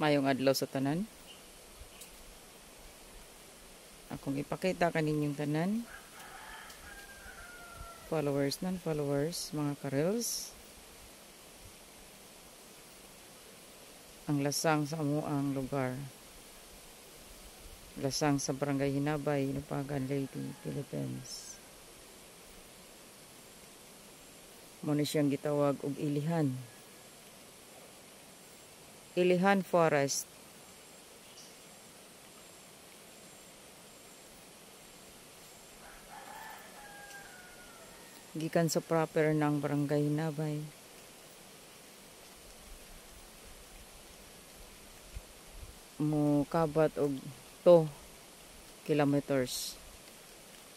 Mayong adlaw sa tanan. Akong ipakita kaninyong tanan. Followers, non-followers, mga karels. Ang lasang sa amuang lugar. Lasang sa Barangay Hinabay, Inupagan, Leyte, Philippines. Muna siyang gitawag og Ilihan. Ilihan Forest. Gikan sa proper ng Barangay Hinabay. Mo kabat og 2 kilometers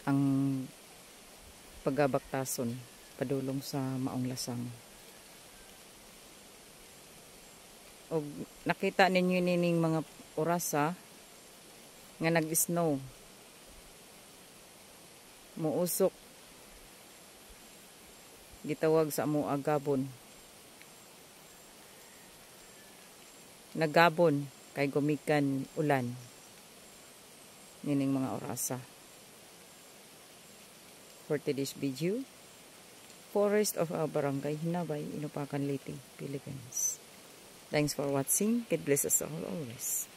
ang pagabaktason padulong sa maong lasang. Og nakita ninyo nining mga orasa nga nag-snow. Muusok gitawag sa amo agabon. Nagabon kay gumikan ulan. Nining mga orasa. For today's video, Forest of Barangay Hinabay, Inupacan, Leyte, Philippines. Thanks for watching. God bless us all always.